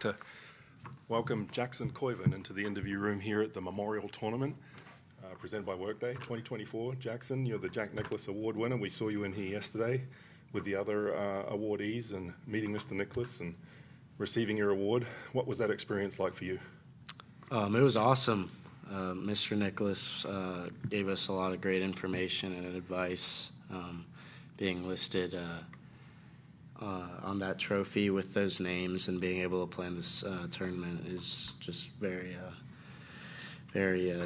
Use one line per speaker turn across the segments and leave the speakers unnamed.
To welcome Jackson Koivun into the interview room here at the Memorial Tournament presented by Workday 2024. Jackson, you're the Jack Nicklaus Award winner. We saw you in here yesterday with the other awardees and meeting Mr. Nicklaus and receiving your award. What was that experience like for you?
It was awesome. Mr. Nicklaus gave us a lot of great information and advice. Being listed on that trophy with those names and being able to play in this tournament is just very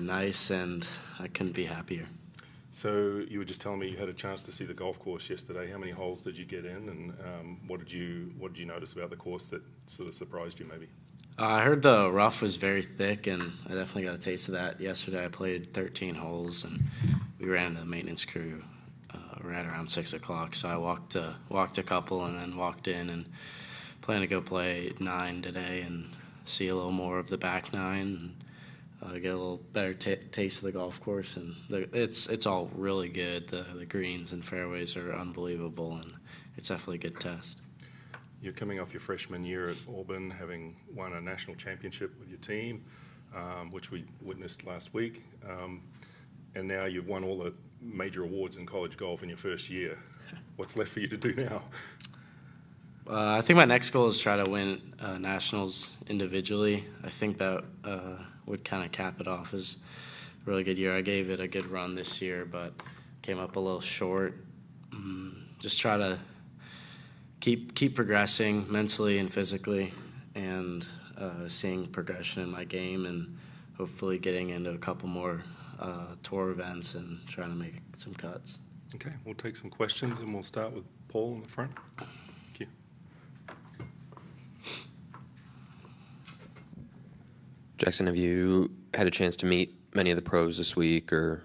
nice, and I couldn't be happier.
So you were just telling me you had a chance to see the golf course yesterday. How many holes did you get in, and what did you notice about the course that sort of surprised you maybe?
I heard the rough was very thick, and I definitely got a taste of that yesterday. I played 13 holes, and we ran into the maintenance crew right around 6 o'clock. So I walked a couple and then walked in and plan to go play 9 today and see a little more of the back 9 and get a little better taste of the golf course. And it's all really good. The greens and fairways are unbelievable, and it's definitely a good test.
You're coming off your freshman year at Auburn, having won a national championship with your team, which we witnessed last week. And now you've won all the major awards in college golf in your first year. What's left for you to do now?
I think my next goal is try to win nationals individually. I think that would kind of cap it off as a really good year. I gave it a good run this year, but came up a little short. Just try to keep progressing mentally and physically, and seeing progression in my game, and hopefully getting into a couple more tour events and trying to make some cuts.
Okay, we'll take some questions, and we'll start with Paul in the front. Thank you.
Jackson, have you had a chance to meet many of the pros this week, or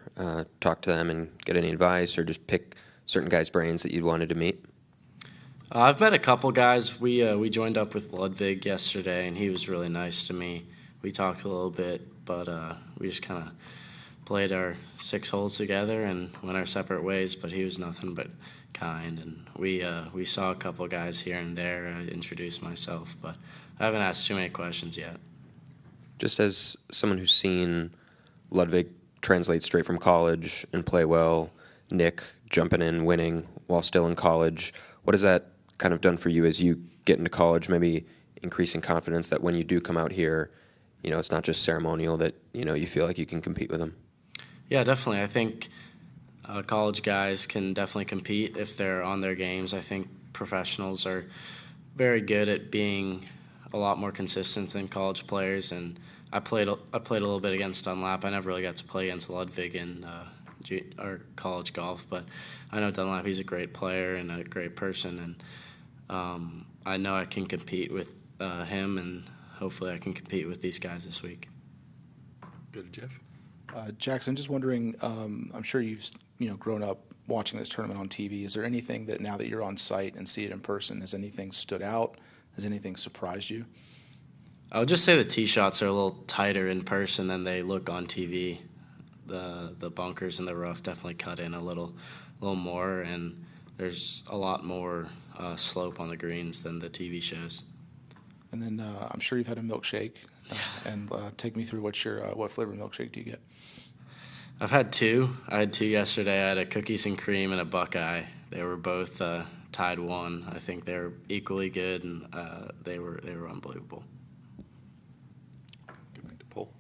talk to them and get any advice, or just pick certain guys' brains that you'd wanted to meet?
I've met a couple guys. We joined up with Ludwig yesterday, and he was really nice to me. We talked a little bit, but we just kind of played our 6 holes together and went our separate ways, but he was nothing but kind. And we saw a couple guys here and there. I introduced myself, but I haven't asked too many questions yet.
Just as someone who's seen Ludwig translate straight from college and play well, Nick jumping in, winning while still in college, what has that kind of done for you as you get into college, maybe increasing confidence that when you do come out here, it's not just ceremonial, that, you feel like you can compete with them?
Yeah, definitely. I think college guys can definitely compete if they're on their games. I think professionals are very good at being a lot more consistent than college players. And I played a little bit against Dunlap. I never really got to play against Ludwig in our college golf, but I know Dunlap. He's a great player and a great person, and I know I can compete with him, and hopefully I can compete with these guys this week.
Good, Jeff.
Jackson, just wondering, I'm sure you've grown up watching this tournament on TV. Is there anything that now that you're on site and see it in person, has anything stood out? Has anything surprised you?
I would just say the tee shots are a little tighter in person than they look on TV. The bunkers and the rough definitely cut in a little more, and there's a lot more slope on the greens than the TV shows. And
then I'm sure you've had a milkshake. And take me through what flavor milkshake do you get?
I've had 2. I had 2 yesterday. I had a cookies and cream and a Buckeye. They were both tied 1. I think they were equally good, and they were unbelievable.
Give back to Paul.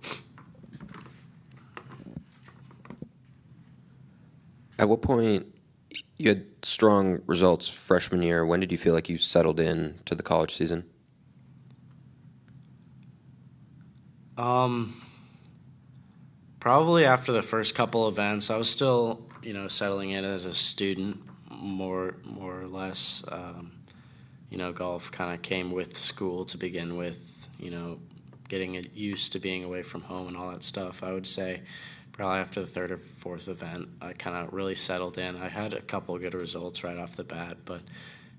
At what point, you had strong results freshman year. When did you feel like you settled in to the college season?
Probably after the first couple events. I was still, settling in as a student, more or less. Golf kind of came with school to begin with, getting used to being away from home and all that stuff. I would say probably after the 3rd or 4th event, I kind of really settled in. I had a couple of good results right off the bat, but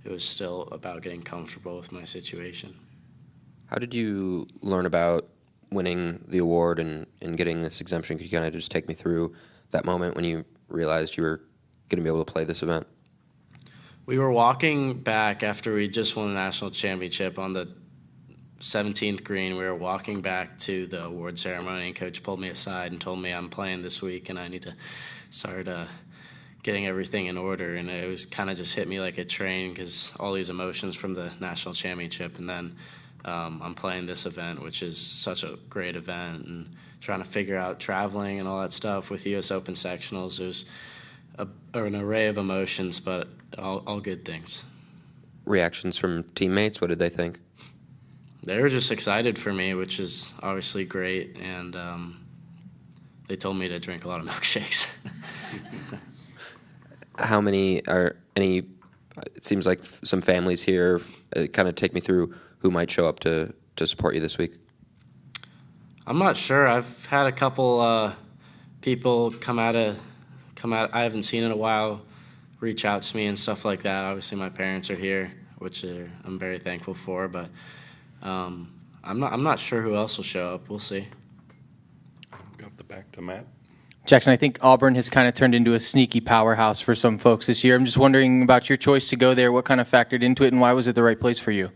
it was still about getting comfortable with my situation.
How did you learn about winning the award and getting this exemption? Could you kind of just take me through that moment when you realized you were going to be able to play this event?
We were walking back after we just won the national championship on the 17th green. We were walking back to the award ceremony, and Coach pulled me aside and told me I'm playing this week and I need to start getting everything in order. And it was kind of just hit me like a train because all these emotions from the national championship, and then I'm playing this event, which is such a great event, and trying to figure out traveling and all that stuff with U.S. Open sectionals. It was an array of emotions, but all good things.
Reactions from teammates, what did they think?
They were just excited for me, which is obviously great, and they told me to drink a lot of milkshakes.
How many are any? It seems like some families here. Kind of take me through who might show up to support you this week.
I'm not sure. I've had a couple people come out. I haven't seen in a while. Reach out to me and stuff like that. Obviously, my parents are here, which I'm very thankful for. But I'm not sure who else will show up. We'll see.
Got the back to Matt.
Jackson, I think Auburn has kind of turned into a sneaky powerhouse for some folks this year. I'm just wondering about your choice to go there. What kind of factored into it, and why was it the right place for you?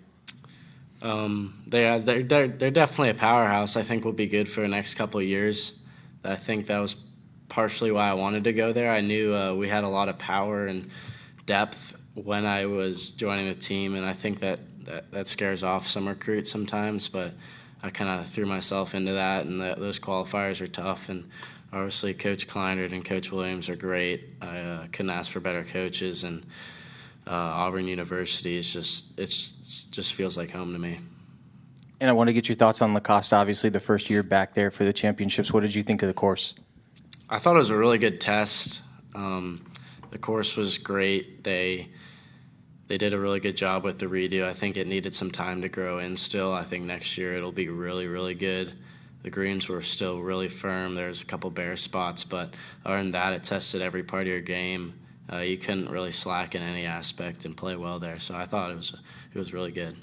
They're definitely a powerhouse. I think will be good for the next couple of years. I think that was partially why I wanted to go there. I knew we had a lot of power and depth when I was joining the team, and I think that scares off some recruits sometimes, but I kind of threw myself into that, and those qualifiers are tough, and obviously Coach Kleinert and Coach Williams are great. I couldn't ask for better coaches, and Auburn University is just feels like home to me.
And I want to get your thoughts on Lacoste, obviously the first year back there for the championships. What did you think of the course?
I thought it was a really good test. The course was great. They did a really good job with the redo. I think it needed some time to grow in still. I think next year it'll be really, really good. The greens were still really firm. There's a couple bare spots, but other than that, it tested every part of your game. You couldn't really slack in any aspect and play well there. So I thought it was really good.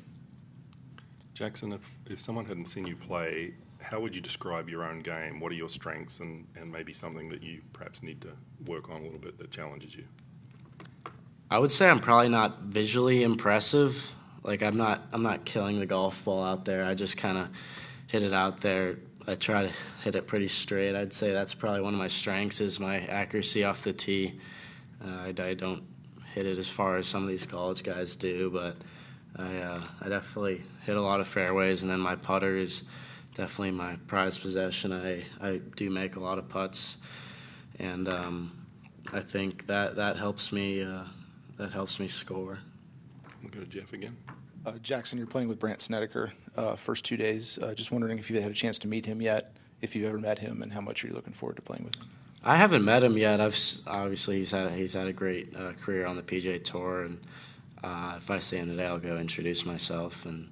Jackson, if someone hadn't seen you play, how would you describe your own game? What are your strengths and maybe something that you perhaps need to work on a little bit that challenges you?
I would say I'm probably not visually impressive. Like I'm not killing the golf ball out there. I just kind of hit it out there. I try to hit it pretty straight. I'd say that's probably one of my strengths is my accuracy off the tee. I don't hit it as far as some of these college guys do, but I definitely hit a lot of fairways, and then my putter is definitely my prized possession. I do make a lot of putts, and I think that helps me score.
We'll go to Jeff again.
Jackson, you're playing with Brant Snedeker first 2 days. Just wondering if you've had a chance to meet him yet, if you've ever met him, and how much are you looking forward to playing with him?
I haven't met him yet. Obviously he's had a great career on the PGA Tour, and if I see him today, I'll go introduce myself and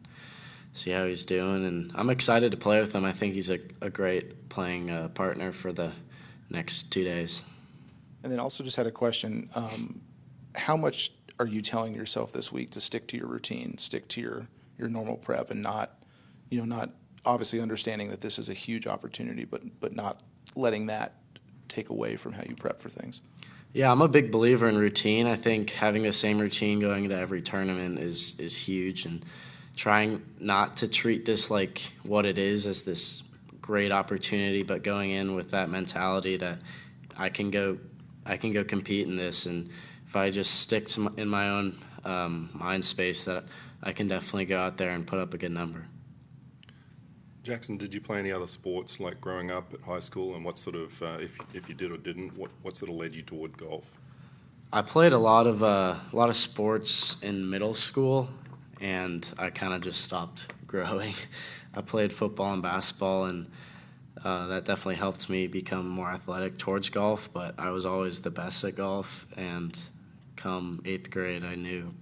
see how he's doing. And I'm excited to play with him. I think he's a great playing partner for the next 2 days.
And then also just had a question. How much are you telling yourself this week to stick to your routine, stick to your normal prep, and not obviously understanding that this is a huge opportunity, but not letting that take away from how you prep for things?
Yeah, I'm a big believer in routine. I think having the same routine going into every tournament is huge, and trying not to treat this like what it is as this great opportunity, but going in with that mentality that I can go compete in this, and if I just stick in my own mind space, that I can definitely go out there and put up a good number.
Jackson, did you play any other sports like growing up at high school, and what sort of, if you did or didn't, what sort of led you toward golf?
I played a lot of sports in middle school, and I kind of just stopped growing. I played football and basketball, and that definitely helped me become more athletic towards golf, but I was always the best at golf, and come 8th grade, I knew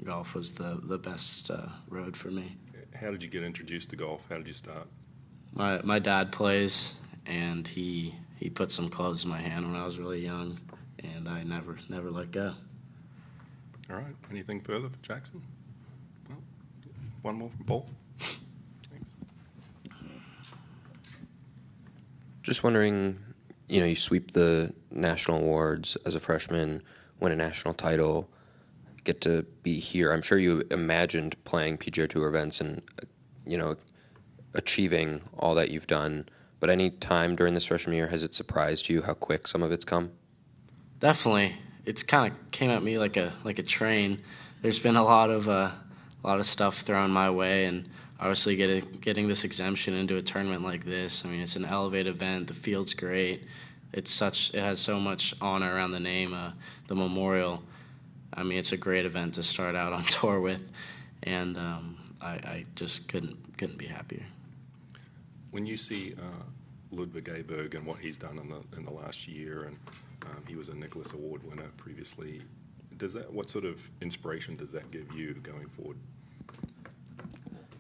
golf was the best road for me.
How did you get introduced to golf? How did you start?
My dad plays, and he put some clubs in my hand when I was really young, and I never let go.
All right. Anything further for Jackson? Well, one more from Paul. Thanks.
Just wondering, you sweep the national awards as a freshman, win a national title, get to be here. I'm sure you imagined playing PGA Tour events in achieving all that you've done, but any time during this freshman year, has it surprised you how quick some of it's come?
Definitely, it's kind of came at me like a train. There's been a lot of stuff thrown my way, and obviously getting this exemption into a tournament like this. I mean, it's an elevated event. The field's great. It has so much honor around the name. The Memorial. I mean, it's a great event to start out on tour with, and I just couldn't be happier.
When you see Ludwig Aberg and what he's done in the last year, and he was a Nicholas Award winner previously, what sort of inspiration does that give you going forward?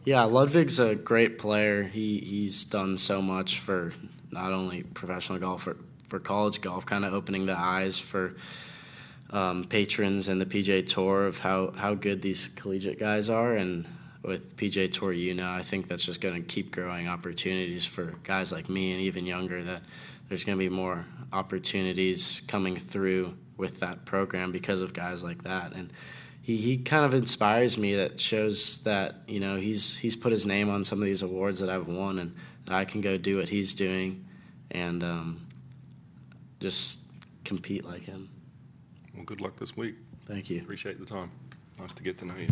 Yeah, Ludwig's a great player. He's done so much for not only professional golf, for college golf, kind of opening the eyes for patrons and the PGA Tour of how good these collegiate guys are. And with PGA Tour I think that's just going to keep growing opportunities for guys like me and even younger, that there's going to be more opportunities coming through with that program because of guys like that. And he kind of inspires me. That shows that, he's put his name on some of these awards that I've won, and that I can go do what he's doing and just compete like him.
Well, good luck this week.
Thank you.
Appreciate the time. Nice to get to know you.